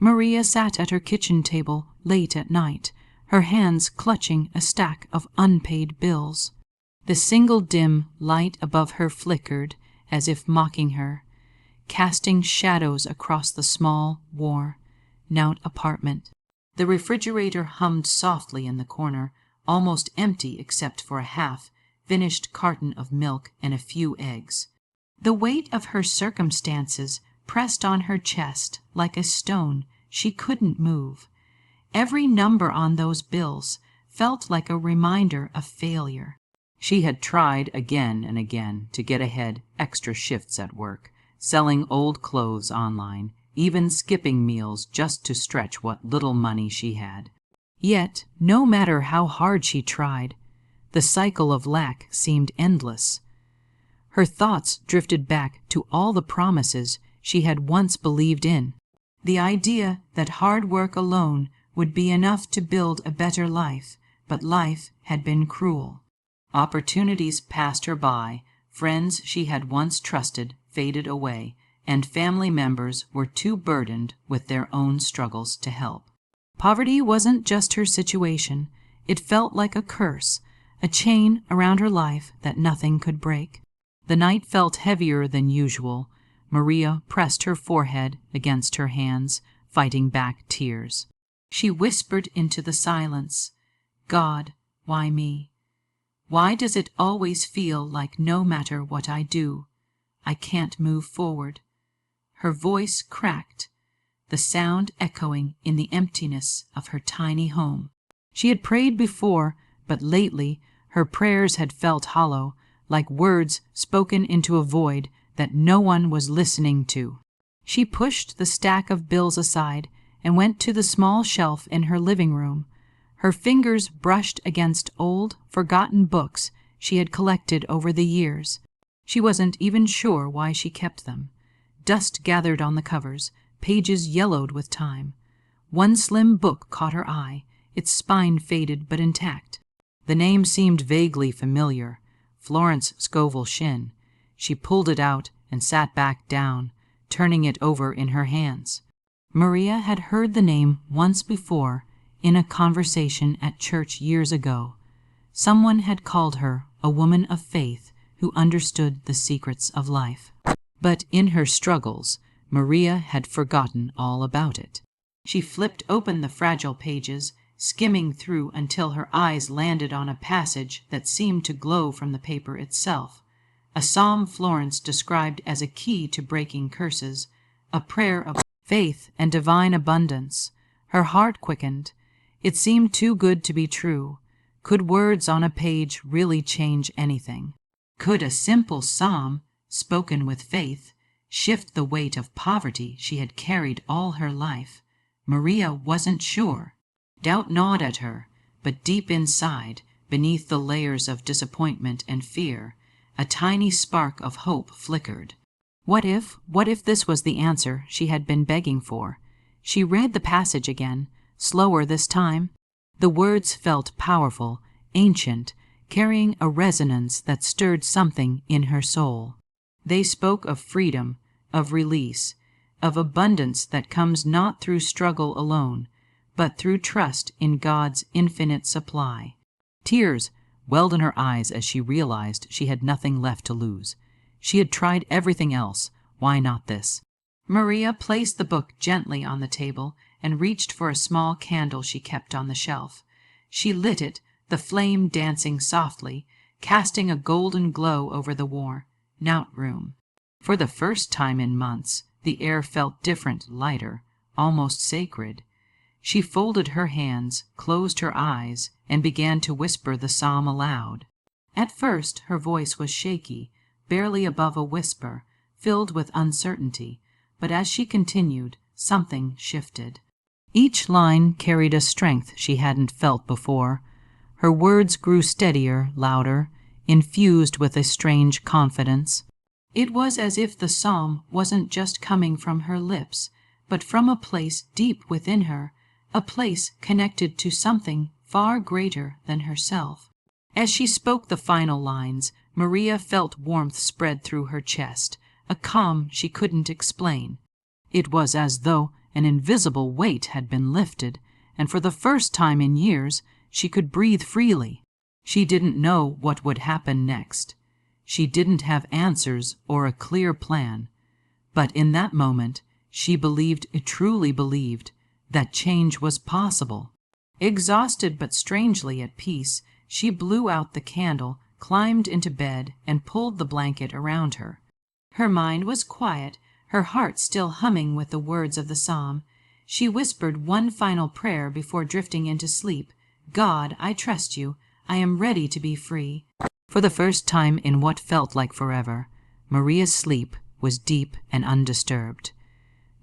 Maria sat at her kitchen table late at night, her hands clutching a stack of unpaid bills. The single dim light above her flickered as if mocking her, casting shadows across the small, worn-out apartment. The refrigerator hummed softly in the corner, almost empty except for a half-finished carton of milk and a few eggs. The weight of her circumstances pressed on her chest like a stone she couldn't move. Every number on those bills felt like a reminder of failure. She had tried again and again to get ahead extra shifts at work, selling old clothes online, even skipping meals just to stretch what little money she had. Yet, no matter how hard she tried, the cycle of lack seemed endless. Her thoughts drifted back to all the promises she had once believed in. The idea that hard work alone would be enough to build a better life, but life had been cruel. Opportunities passed her by, friends she had once trusted faded away, and family members were too burdened with their own struggles to help. Poverty wasn't just her situation. It felt like a curse, a chain around her life that nothing could break. The night felt heavier than usual. Maria pressed her forehead against her hands, fighting back tears. She whispered into the silence, "God, why me? Why does it always feel like no matter what I do, I can't move forward?" Her voice cracked, the sound echoing in the emptiness of her tiny home. She had prayed before, but lately her prayers had felt hollow, like words spoken into a void that no one was listening to. She pushed the stack of bills aside and went to the small shelf in her living room. Her fingers brushed against old, forgotten books she had collected over the years. She wasn't even sure why she kept them. Dust gathered on the covers, pages yellowed with time. One slim book caught her eye, its spine faded but intact. The name seemed vaguely familiar, Florence Scovel Shinn. She pulled it out and sat back down, turning it over in her hands. Maria had heard the name once before in a conversation at church years ago. Someone had called her a woman of faith who understood the secrets of life. But in her struggles, Maria had forgotten all about it. She flipped open the fragile pages, skimming through until her eyes landed on a passage that seemed to glow from the paper itself. A psalm Florence described as a key to breaking curses, a prayer of faith and divine abundance. Her heart quickened. It seemed too good to be true. Could words on a page really change anything? Could a simple psalm, spoken with faith, shift the weight of poverty she had carried all her life? Maria wasn't sure. Doubt gnawed at her, but deep inside, beneath the layers of disappointment and fear, a tiny spark of hope flickered. What if this was the answer she had been begging for? She read the passage again, slower this time. The words felt powerful, ancient, carrying a resonance that stirred something in her soul. They spoke of freedom, of release, of abundance that comes not through struggle alone, but through trust in God's infinite supply. Tears welled in her eyes as she realized she had nothing left to lose. She had tried everything else. Why not this? Maria placed the book gently on the table and reached for a small candle she kept on the shelf. She lit it, the flame dancing softly, casting a golden glow over the worn-out room. For the first time in months, the air felt different, lighter, almost sacred. She folded her hands, closed her eyes, and began to whisper the psalm aloud. At first her voice was shaky, barely above a whisper, filled with uncertainty, but as she continued, something shifted. Each line carried a strength she hadn't felt before. Her words grew steadier, louder, infused with a strange confidence. It was as if the psalm wasn't just coming from her lips, but from a place deep within her, a place connected to something far greater than herself. As she spoke the final lines, Maria felt warmth spread through her chest, a calm she couldn't explain. It was as though An invisible weight had been lifted, and for the first time in years she could breathe freely. She didn't know what would happen next. She didn't have answers or a clear plan. But in that moment, she truly believed, that change was possible. Exhausted but strangely at peace, she blew out the candle, climbed into bed, and pulled the blanket around her. Her mind was quiet, her heart still humming with the words of the psalm. She whispered one final prayer before drifting into sleep. God, I trust you. I am ready to be free. For the first time in what felt like forever, Maria's sleep was deep and undisturbed.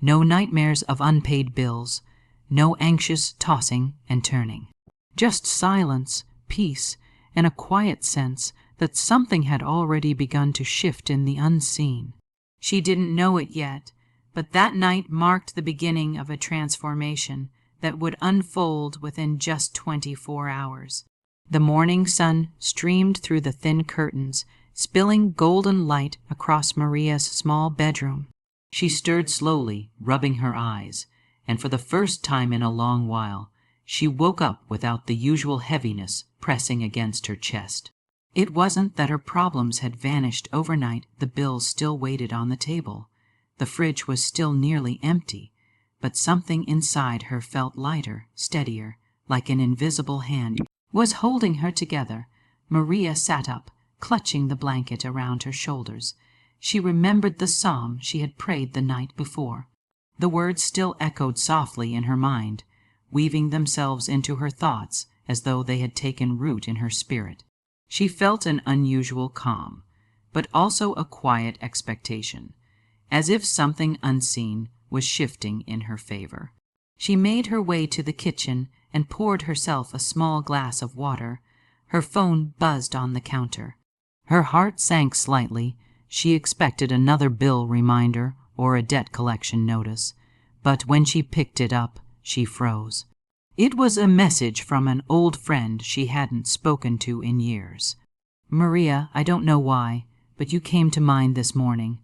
No nightmares of unpaid bills, no anxious tossing and turning. Just silence, peace, and a quiet sense that something had already begun to shift in the unseen. She didn't know it yet, but that night marked the beginning of a transformation that would unfold within just 24 hours. The morning sun streamed through the thin curtains, spilling golden light across Maria's small bedroom. She stirred slowly, rubbing her eyes, and for the first time in a long while, she woke up without the usual heaviness pressing against her chest. It wasn't that her problems had vanished overnight. The bills still waited on the table. The fridge was still nearly empty, but something inside her felt lighter, steadier, like an invisible hand was holding her together. Maria sat up, clutching the blanket around her shoulders. She remembered the psalm she had prayed the night before. The words still echoed softly in her mind, weaving themselves into her thoughts as though they had taken root in her spirit. She felt an unusual calm, but also a quiet expectation, as if something unseen was shifting in her favor. She made her way to the kitchen and poured herself a small glass of water. Her phone buzzed on the counter. Her heart sank slightly. She expected another bill reminder or a debt collection notice, but when she picked it up, she froze. It was a message from an old friend she hadn't spoken to in years. Maria, I don't know why, but you came to mind this morning.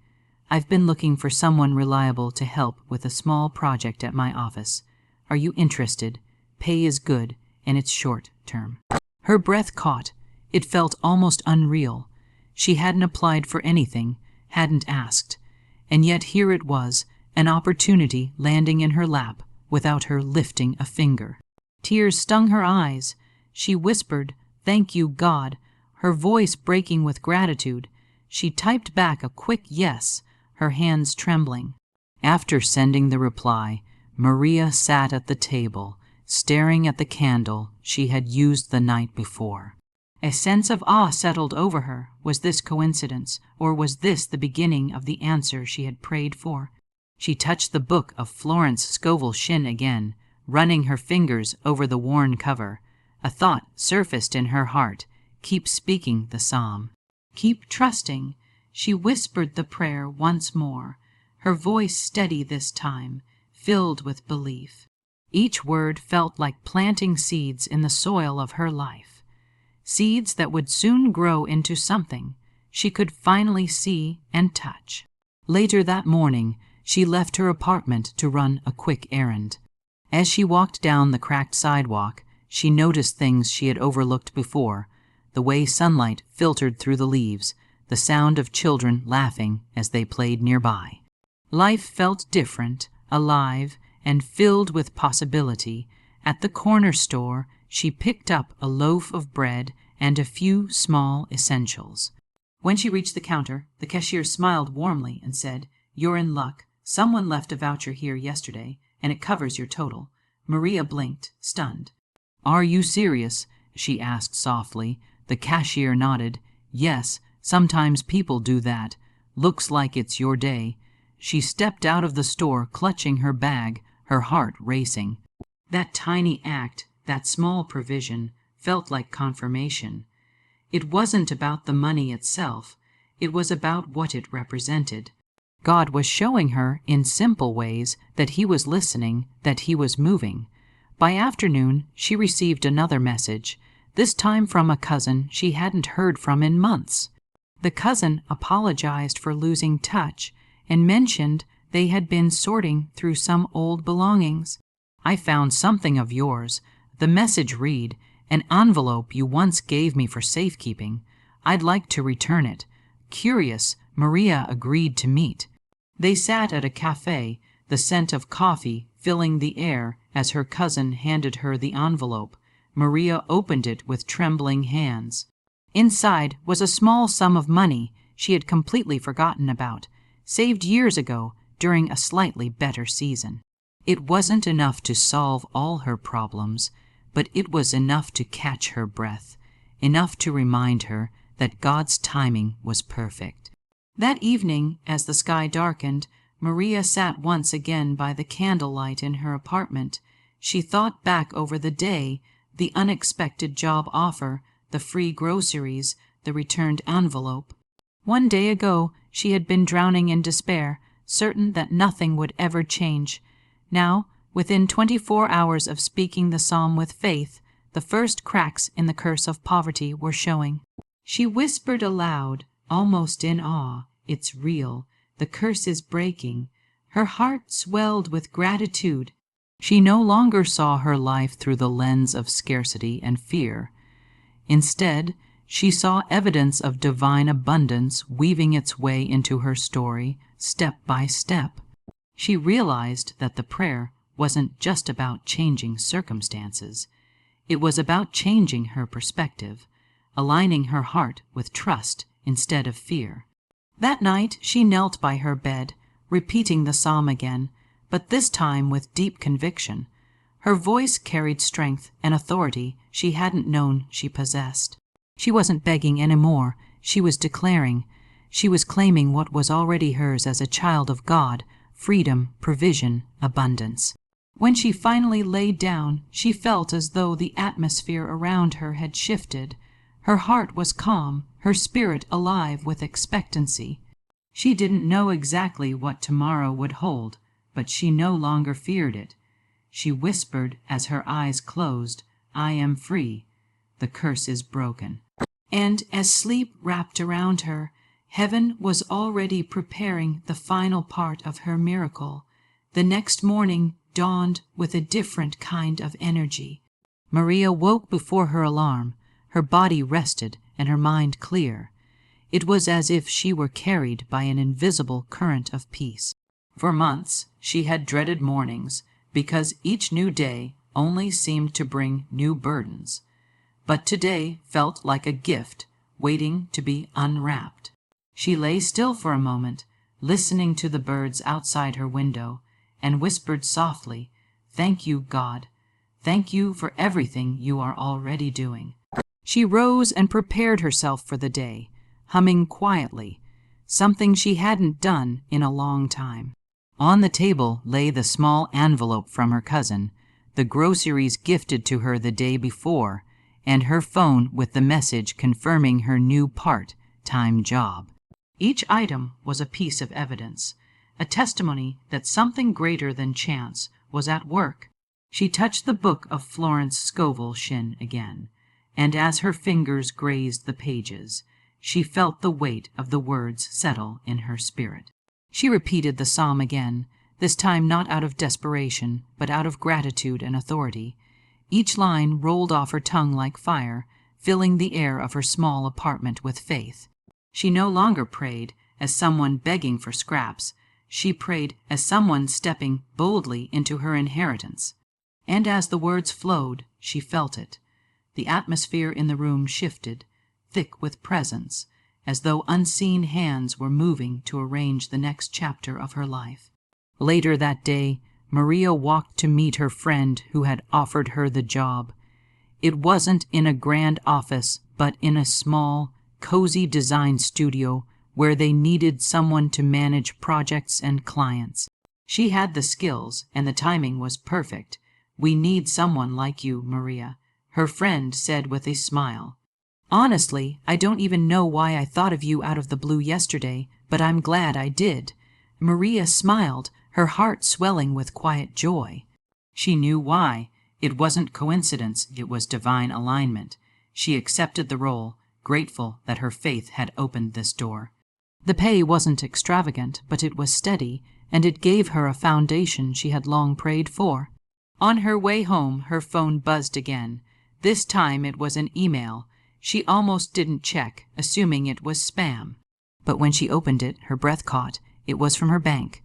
I've been looking for someone reliable to help with a small project at my office. Are you interested? Pay is good, and it's short term. Her breath caught. It felt almost unreal. She hadn't applied for anything, hadn't asked, and yet here it was, an opportunity landing in her lap without her lifting a finger. Tears stung her eyes. She whispered, "Thank you, God," her voice breaking with gratitude. She typed back a quick yes, her hands trembling. After sending the reply, Maria sat at the table, staring at the candle she had used the night before. A sense of awe settled over her. Was this coincidence, or was this the beginning of the answer she had prayed for? She touched the book of Florence Scovel Shinn again, running her fingers over the worn cover. A thought surfaced in her heart. Keep speaking the psalm. Keep trusting. She whispered the prayer once more, her voice steady this time, filled with belief. Each word felt like planting seeds in the soil of her life. Seeds that would soon grow into something she could finally see and touch. Later that morning, she left her apartment to run a quick errand. As she walked down the cracked sidewalk, she noticed things she had overlooked before, the way sunlight filtered through the leaves, the sound of children laughing as they played nearby. Life felt different, alive, and filled with possibility. At the corner store, she picked up a loaf of bread and a few small essentials. When she reached the counter, the cashier smiled warmly and said, "You're in luck. Someone left a voucher here yesterday, and it covers your total." Maria blinked, stunned. "Are you serious?" she asked softly. The cashier nodded. "Yes, sometimes people do that. Looks like it's your day." She stepped out of the store, clutching her bag, her heart racing. That tiny act, that small provision, felt like confirmation. It wasn't about the money itself. It was about what it represented. God was showing her, in simple ways, that He was listening, that He was moving. By afternoon, she received another message, this time from a cousin she hadn't heard from in months. The cousin apologized for losing touch and mentioned They had been sorting through some old belongings. "I found something of yours. The message read, 'An envelope you once gave me for safekeeping. I'd like to return it.'" Curious, Maria agreed to meet. They sat at a cafe, the scent of coffee filling the air as her cousin handed her the envelope. Maria opened it with trembling hands. Inside was a small sum of money she had completely forgotten about, saved years ago during a slightly better season. It wasn't enough to solve all her problems, but it was enough to catch her breath, enough to remind her that God's timing was perfect. That evening, as the sky darkened, Maria sat once again by the candlelight in her apartment. She thought back over the day, the unexpected job offer, the free groceries, the returned envelope. One day ago she had been drowning in despair, certain that nothing would ever change. Now, within 24 hours of speaking the psalm with faith, the first cracks in the curse of poverty were showing. She whispered aloud, almost in awe, "It's real. The curse is breaking." Her heart swelled with gratitude. She no longer saw her life through the lens of scarcity and fear. Instead, she saw evidence of divine abundance weaving its way into her story, step by step. She realized that the prayer wasn't just about changing circumstances. It was about changing her perspective, aligning her heart with trust instead of fear. That night she knelt by her bed, repeating the psalm again, but this time with deep conviction. Her voice carried strength and authority she hadn't known she possessed. She wasn't begging anymore. She was declaring. She was claiming what was already hers as a child of God: freedom, provision, abundance. When she finally laid down, she felt as though the atmosphere around her had shifted. Her heart was calm, her spirit alive with expectancy. She didn't know exactly what tomorrow would hold, but she no longer feared it. She whispered as her eyes closed, "I am free. The curse is broken." And as sleep wrapped around her, heaven was already preparing the final part of her miracle. The next morning dawned with a different kind of energy. Maria woke before her alarm, her body rested and her mind clear. It was as if she were carried by an invisible current of peace. For months she had dreaded mornings, because each new day only seemed to bring new burdens. But today felt like a gift waiting to be unwrapped. She lay still for a moment, listening to the birds outside her window, and whispered softly, "Thank you, God. Thank you for everything you are already doing." She rose and prepared herself for the day, humming quietly, something she hadn't done in a long time. On the table lay the small envelope from her cousin, the groceries gifted to her the day before, and her phone with the message confirming her new part-time job. Each item was a piece of evidence, a testimony that something greater than chance was at work. She touched the book of Florence Scovel Shinn again, and as her fingers grazed the pages, she felt the weight of the words settle in her spirit. She repeated the psalm again, this time not out of desperation, but out of gratitude and authority. Each line rolled off her tongue like fire, filling the air of her small apartment with faith. She no longer prayed as someone begging for scraps. She prayed as someone stepping boldly into her inheritance. And as the words flowed, she felt it. The atmosphere in the room shifted, thick with presence, as though unseen hands were moving to arrange the next chapter of her life. Later that day, Maria walked to meet her friend who had offered her the job. It wasn't in a grand office, but in a small, cozy design studio where they needed someone to manage projects and clients. She had the skills, and the timing was perfect. "We need someone like you, Maria," her friend said with a smile. "Honestly, I don't even know why I thought of you out of the blue yesterday, but I'm glad I did." Maria smiled, her heart swelling with quiet joy. She knew why. It wasn't coincidence, it was divine alignment. She accepted the role, grateful that her faith had opened this door. The pay wasn't extravagant, but it was steady, and it gave her a foundation she had long prayed for. On her way home, her phone buzzed again. This time it was an email. She almost didn't check, assuming it was spam. But when she opened it, her breath caught. It was from her bank.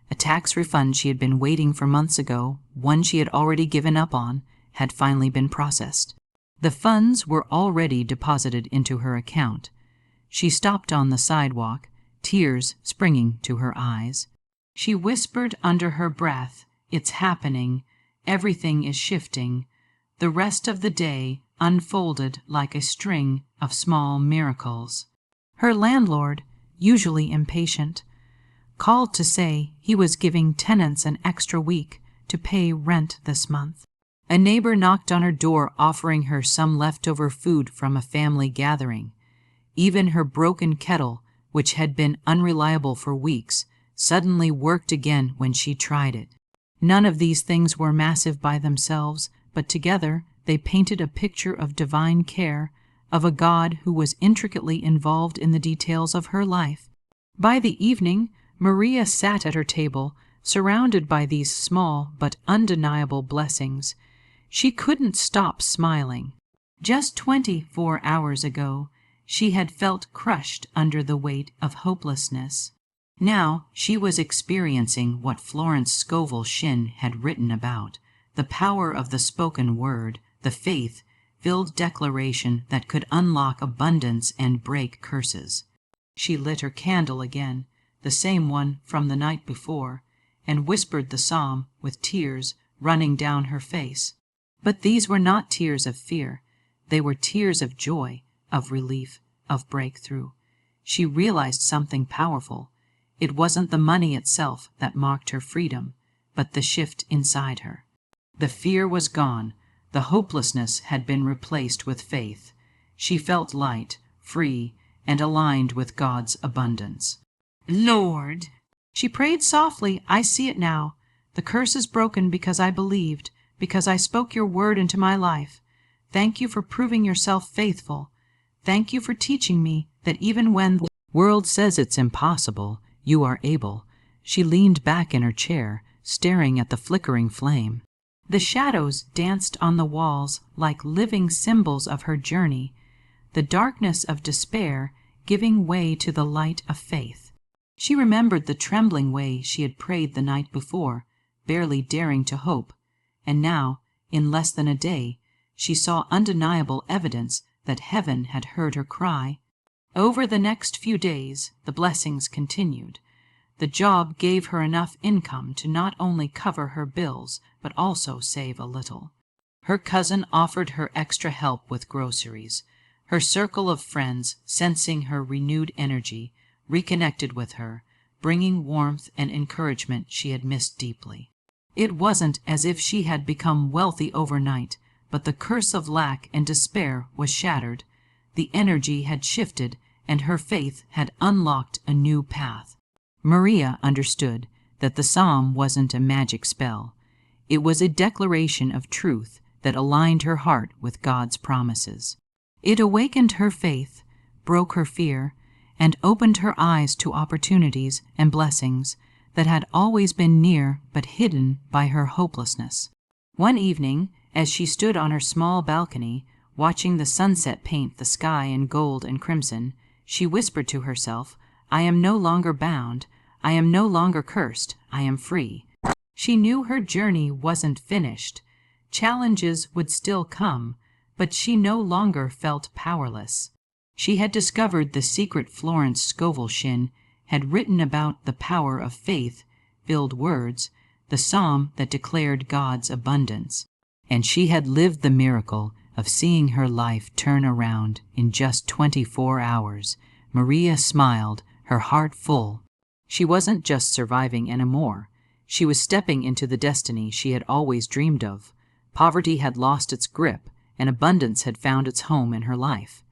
A tax refund she had been waiting for months ago, one she had already given up on, had finally been processed. The funds were already deposited into her account. She stopped on the sidewalk, tears springing to her eyes. She whispered under her breath, "It's happening. Everything is shifting." The rest of the day unfolded like a string of small miracles. Her landlord, usually impatient, called to say he was giving tenants an extra week to pay rent this month. A neighbor knocked on her door offering her some leftover food from a family gathering. Even her broken kettle, which had been unreliable for weeks, suddenly worked again when she tried it. None of these things were massive by themselves, but together they painted a picture of divine care, of a God who was intricately involved in the details of her life. By the evening, Maria sat at her table, surrounded by these small but undeniable blessings. She couldn't stop smiling. Just 24 hours ago, she had felt crushed under the weight of hopelessness. Now she was experiencing what Florence Scovel Shinn had written about, the power of the spoken word, the faith-filled declaration that could unlock abundance and break curses. She lit her candle again, the same one from the night before, and whispered the psalm with tears running down her face. But these were not tears of fear. They were tears of joy, of relief, of breakthrough. She realized something powerful. It wasn't the money itself that marked her freedom, but the shift inside her. The fear was gone. The hopelessness had been replaced with faith. She felt light, free, and aligned with God's abundance. "Lord," she prayed softly, "I see it now. The curse is broken because I believed, because I spoke your word into my life. Thank you for proving yourself faithful. Thank you for teaching me that even when the world says it's impossible, you are able." She leaned back in her chair, staring at the flickering flame. The shadows danced on the walls like living symbols of her journey, the darkness of despair giving way to the light of faith. She remembered the trembling way she had prayed the night before, barely daring to hope, and now, in less than a day, she saw undeniable evidence that heaven had heard her cry. Over the next few days, the blessings continued. The job gave her enough income to not only cover her bills, but also save a little. Her cousin offered her extra help with groceries. Her circle of friends, sensing her renewed energy, reconnected with her, bringing warmth and encouragement she had missed deeply. It wasn't as if she had become wealthy overnight, but the curse of lack and despair was shattered. The energy had shifted, and her faith had unlocked a new path. Maria understood that the psalm wasn't a magic spell. It was a declaration of truth that aligned her heart with God's promises. It awakened her faith, broke her fear, and opened her eyes to opportunities and blessings that had always been near but hidden by her hopelessness. One evening, as she stood on her small balcony, watching the sunset paint the sky in gold and crimson, she whispered to herself, "I am no longer bound. I am no longer cursed. I am free." She knew her journey wasn't finished. Challenges would still come, but she no longer felt powerless. She had discovered the secret Florence Scovel Shinn had written about, the power of faith-filled words, the psalm that declared God's abundance. And she had lived the miracle of seeing her life turn around in just 24 hours. Maria smiled, her heart full. She wasn't just surviving anymore. She was stepping into the destiny she had always dreamed of. Poverty had lost its grip, and abundance had found its home in her life.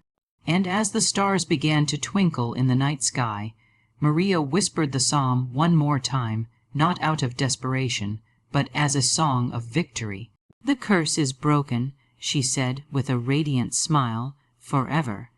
And as the stars began to twinkle in the night sky, Maria whispered the psalm one more time, not out of desperation, but as a song of victory. "The curse is broken," she said with a radiant smile, "forever.